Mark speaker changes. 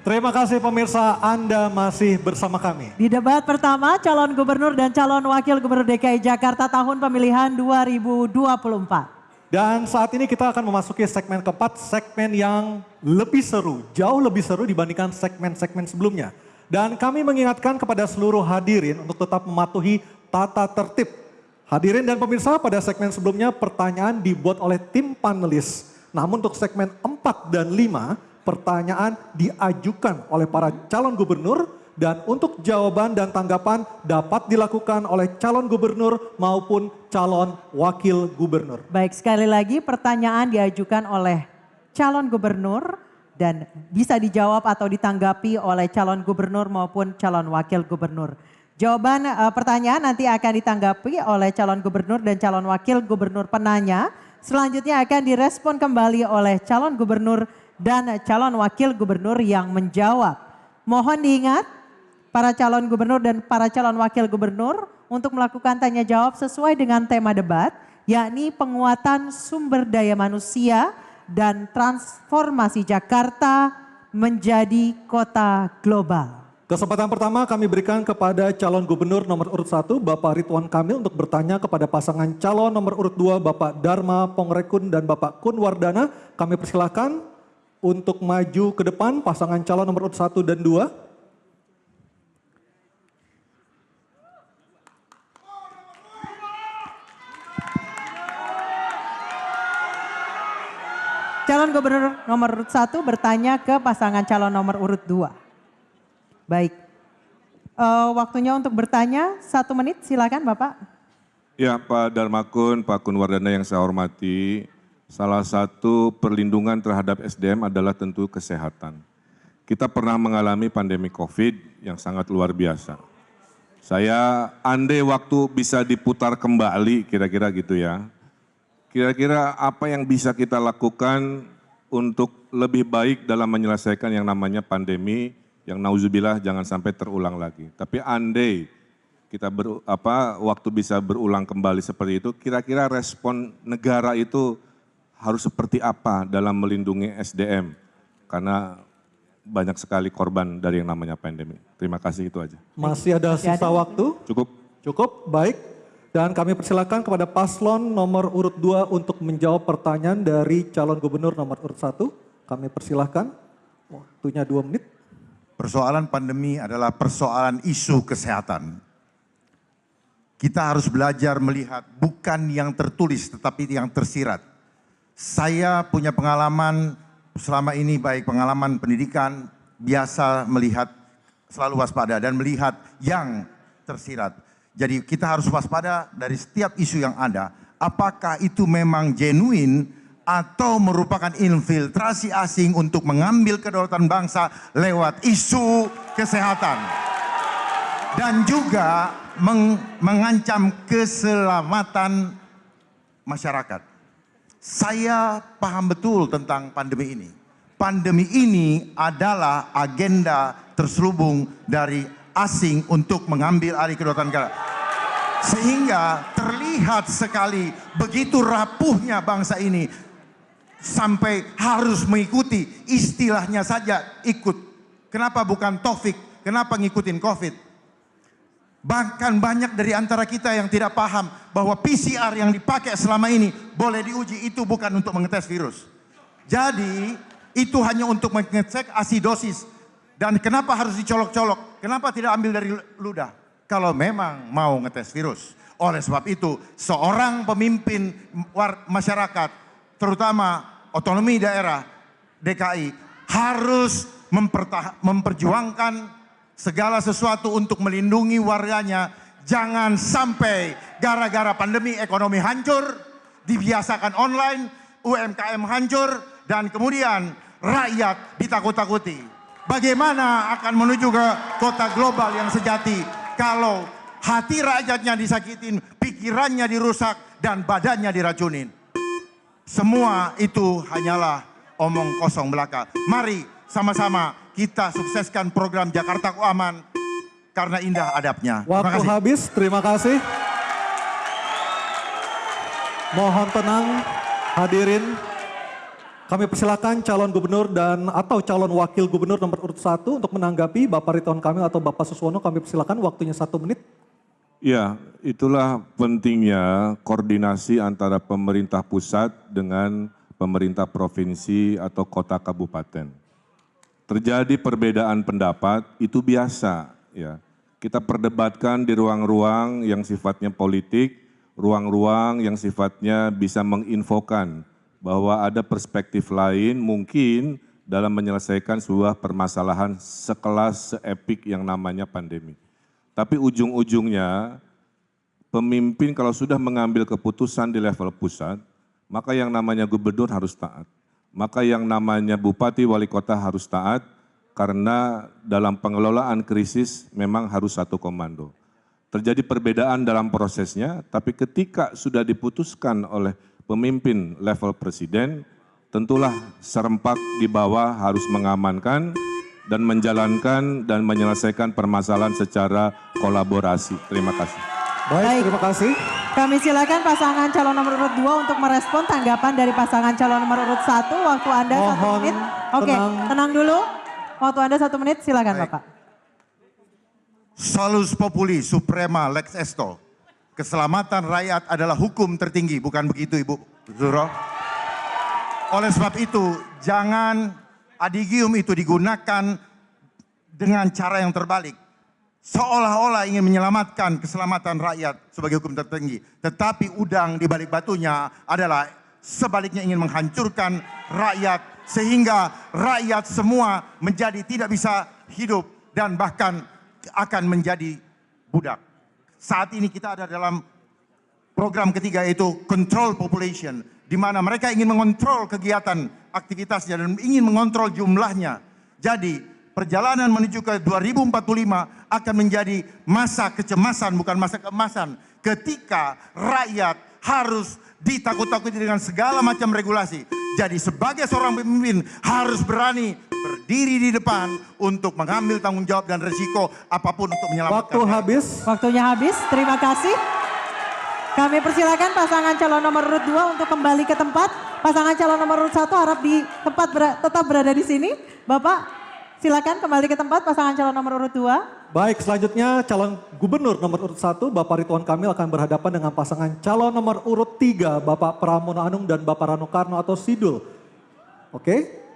Speaker 1: Terima kasih pemirsa, Anda masih bersama kami.
Speaker 2: Di debat pertama, calon gubernur dan calon wakil gubernur DKI Jakarta tahun pemilihan 2024.
Speaker 1: Dan saat ini kita akan memasuki segmen keempat, segmen yang lebih seru, jauh lebih seru dibandingkan segmen-segmen sebelumnya. Dan kami mengingatkan kepada seluruh hadirin untuk tetap mematuhi tata tertib. Hadirin dan pemirsa, pada segmen sebelumnya pertanyaan dibuat oleh tim panelis. Namun untuk segmen 4 dan 5, pertanyaan diajukan oleh para calon gubernur dan untuk jawaban dan tanggapan dapat dilakukan oleh calon gubernur maupun calon wakil gubernur.
Speaker 2: Baik, sekali lagi pertanyaan diajukan oleh calon gubernur dan bisa dijawab atau ditanggapi oleh calon gubernur maupun calon wakil gubernur. Jawaban pertanyaan nanti akan ditanggapi oleh calon gubernur dan calon wakil gubernur penanya. Selanjutnya akan direspon kembali oleh calon gubernur dan calon wakil gubernur yang menjawab. Mohon diingat para calon gubernur dan para calon wakil gubernur untuk melakukan tanya jawab sesuai dengan tema debat, yakni penguatan sumber daya manusia dan transformasi Jakarta menjadi kota global.
Speaker 1: Kesempatan pertama kami berikan kepada calon gubernur nomor urut 1 Bapak Ridwan Kamil untuk bertanya kepada pasangan calon nomor urut 2 Bapak Dharma Pongrekun dan Bapak Kun Wardana. Kami persilahkan untuk maju ke depan pasangan calon nomor urut 1 dan 2.
Speaker 2: Calon gubernur nomor urut 1 bertanya ke pasangan calon nomor urut 2. Baik, waktunya untuk bertanya 1 menit, silakan Bapak.
Speaker 3: Ya, Pak Darmakun, Pak Kun Wardana yang saya hormati, salah satu perlindungan terhadap SDM adalah tentu kesehatan. Kita pernah mengalami pandemi COVID yang sangat luar biasa. Saya andai waktu bisa diputar kembali, kira-kira gitu ya. Kira-kira apa yang bisa kita lakukan untuk lebih baik dalam menyelesaikan yang namanya pandemi, yang nauzubillah jangan sampai terulang lagi. Tapi andai kita waktu bisa berulang kembali seperti itu, kira-kira respon negara itu harus seperti apa dalam melindungi SDM? Karena banyak sekali korban dari yang namanya pandemi. Terima kasih, itu aja.
Speaker 1: Masih ada sisa waktu?
Speaker 3: Cukup.
Speaker 1: Cukup, baik. Dan kami persilakan kepada paslon nomor urut 2 untuk menjawab pertanyaan dari calon gubernur nomor urut 1. Kami persilahkan, waktunya 2 menit.
Speaker 4: Persoalan pandemi adalah persoalan isu kesehatan. Kita harus belajar melihat bukan yang tertulis tetapi yang tersirat. Saya punya pengalaman selama ini, baik pengalaman pendidikan, biasa melihat, selalu waspada dan melihat yang tersirat. Jadi kita harus waspada dari setiap isu yang ada. Apakah itu memang genuine atau merupakan infiltrasi asing untuk mengambil kedaulatan bangsa lewat isu kesehatan. Dan juga mengancam keselamatan masyarakat. Saya paham betul tentang pandemi ini. Pandemi ini adalah agenda terselubung dari asing untuk mengambil alih kedaulatan negara. Sehingga terlihat sekali begitu rapuhnya bangsa ini sampai harus mengikuti, istilahnya saja ikut. Kenapa bukan Taufik? Kenapa ngikutin COVID? Bahkan banyak dari antara kita yang tidak paham bahwa PCR yang dipakai selama ini boleh diuji, itu bukan untuk mengetes virus. Jadi itu hanya untuk mengecek asidosis. Dan kenapa harus dicolok-colok? Kenapa tidak ambil dari ludah? Kalau memang mau ngetes virus. Oleh sebab itu, seorang pemimpin masyarakat, terutama otonomi daerah DKI, harus memperjuangkan segala sesuatu untuk melindungi warganya. Jangan sampai gara-gara pandemi ekonomi hancur, dibiasakan online, UMKM hancur, dan kemudian rakyat ditakut-takuti. Bagaimana akan menuju ke kota global yang sejati kalau hati rakyatnya disakitin, pikirannya dirusak, dan badannya diracunin. Semua itu hanyalah omong kosong belaka. Mari sama-sama kita sukseskan program Jakarta Aman karena indah adabnya.
Speaker 1: Waktu habis, terima kasih. Mohon tenang hadirin. Kami persilakan calon gubernur dan atau calon wakil gubernur nomor urut 1 untuk menanggapi Bapak Ridwan Kamil atau Bapak Suswono. Kami persilakan waktunya 1 menit.
Speaker 3: Ya, itulah pentingnya koordinasi antara pemerintah pusat dengan pemerintah provinsi atau kota kabupaten. Terjadi perbedaan pendapat itu biasa, ya. Kita perdebatkan di ruang-ruang yang sifatnya politik, ruang-ruang yang sifatnya bisa menginfokan bahwa ada perspektif lain mungkin dalam menyelesaikan sebuah permasalahan sekelas seepik yang namanya pandemi. Tapi ujung-ujungnya pemimpin kalau sudah mengambil keputusan di level pusat, maka yang namanya gubernur harus taat. Maka yang namanya bupati wali kota harus taat karena dalam pengelolaan krisis memang harus satu komando. Terjadi perbedaan dalam prosesnya, tapi ketika sudah diputuskan oleh pemimpin level presiden, tentulah serempak di bawah harus mengamankan dan menjalankan dan menyelesaikan permasalahan secara kolaborasi. Terima kasih.
Speaker 1: Baik, terima kasih.
Speaker 2: Kami silakan pasangan calon nomor urut 2 untuk merespon tanggapan dari pasangan calon nomor urut 1. Waktu Anda 1
Speaker 1: Mohon
Speaker 2: menit. Oke, tenang dulu. Waktu Anda 1 menit, silakan
Speaker 4: Baik.
Speaker 2: Bapak.
Speaker 4: Solus populi suprema lex esto. Keselamatan rakyat adalah hukum tertinggi, bukan begitu Ibu Zuro? Oleh sebab itu, jangan adigium itu digunakan dengan cara yang terbalik. Seolah-olah ingin menyelamatkan keselamatan rakyat sebagai hukum tertinggi. Tetapi udang di balik batunya adalah sebaliknya ingin menghancurkan rakyat. Sehingga rakyat semua menjadi tidak bisa hidup dan bahkan akan menjadi budak. Saat ini kita ada dalam program ketiga yaitu control population, di mana mereka ingin mengontrol kegiatan aktivitasnya dan ingin mengontrol jumlahnya. Jadi perjalanan menuju ke 2045 akan menjadi masa kecemasan bukan masa keemasan. Ketika rakyat harus ditakut-takuti dengan segala macam regulasi. Jadi sebagai seorang pemimpin harus berani berdiri di depan untuk mengambil tanggung jawab dan resiko apapun untuk menyelamatkan.
Speaker 1: Waktu habis.
Speaker 2: Waktunya habis, terima kasih. Kami persilakan pasangan calon nomor urut 2 untuk kembali ke tempat. Pasangan calon nomor urut 1 harap di tempat tetap berada di sini. Bapak, silakan kembali ke tempat pasangan calon nomor urut 2.
Speaker 1: Baik, selanjutnya calon gubernur nomor urut 1 Bapak Ridwan Kamil akan berhadapan dengan pasangan calon nomor urut 3 Bapak Pramono Anung dan Bapak Rano Karno atau Sidul. Oke?